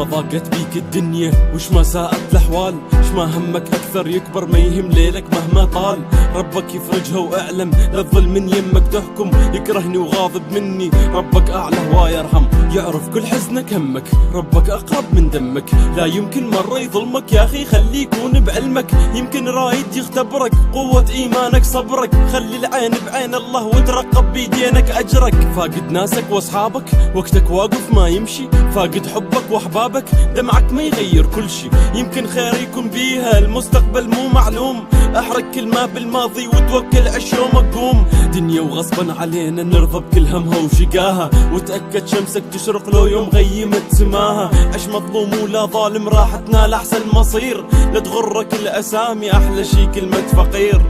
ما ضاقت بيك الدنيا وش ما ساءت الأحوال، وش ما همك أكثر يكبر ما يهم ليلك مهما طال. ربك يفرجها وأعلم لا الظل من يمك تحكم، يكرهني وغاضب مني ربك أعلى ويرحم. يعرف كل حزنك همك ربك أقرب من دمك، لا يمكن مرة يظلمك يا أخي خلي يكون بعلمك. يمكن رايد يختبرك قوة إيمانك صبرك، خلي العين بعين الله وترقب بيدينك أجرك. فاقد ناسك واصحابك وقتك واقف ما يمشي، فاقد حبك واحبابك دمعك ما يغير كل شي. يمكن خير يكون بيها المستقبل مو معلوم، احرق كل ما بالماضي وتوكل عش يومك قوم. دنيا وغصبا علينا نرضى بكل همها وشقاها، وتأكد شمسك تشرق لو يوم غيمت سماها. عش مظلوم ولا ظالم راح تنال احسن مصير، لا تغرك الاسامي احلى شي كلمة فقير.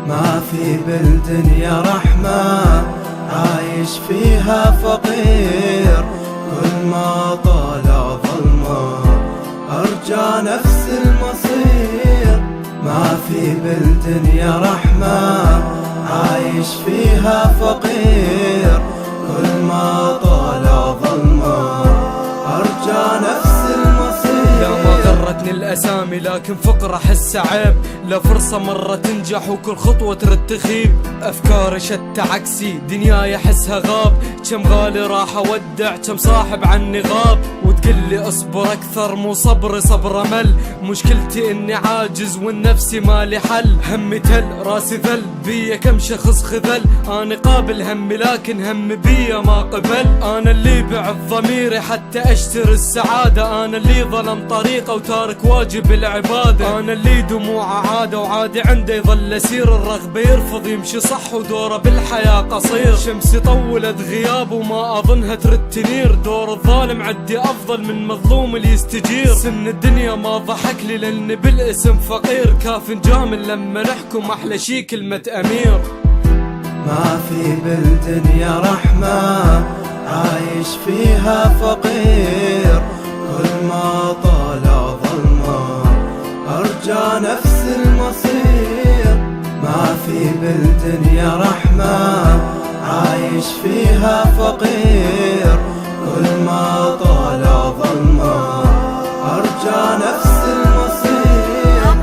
ما في بالدنيا رحمة عايش فيها فقير، كل ما طال ظلمه أرجى نفس المصير. ما في بالدنيا رحمة عايش فيها فقير، كل ما طال ظلمه أرجى نفس المصير. لا ما غرتني الأسامي لكن فقر أحس عيب، لا فرصة مرة تنجح وكل خطوة ترد تخيب. أفكاري شتى عكسي دنياي أحسها غاب، كم غالي راح أودع كم صاحب عني غاب. وتقلي أصبر أكثر مو صبري صبر أمل، مشكلتي إني عاجز والنفسي مالي حل. همي تل راسي ذل بيا كم شخص خذل، أنا قابل همي لكن هم بيا ما قبل. أنا اللي بعت ضميري حتى أشتري السعادة، أنا اللي ظلم طريقه وتارك واجب العبادة. أنا اللي دموعه عادة وعادي عنده يظل أسير، الرغبة يرفض يمشي صح ودوره بالحياة قصير. شمسي طولت غياب وما أظنها ترد تنير، دور الظالم عدي أفضل من مظلوم اللي يستجير. سن الدنيا ما ضحك لي لأني بالاسم فقير، كاف جامل لما نحكم أحلى شي كلمة أمير. ما في بالدنيا رحمة عايش فيها فقير، كل ما طال ظلمه أرجى نفس المصير. ما في بالدنيا رحمة عايش فيها فقير، كل ما طال ظلمه أرجى نفس المصير.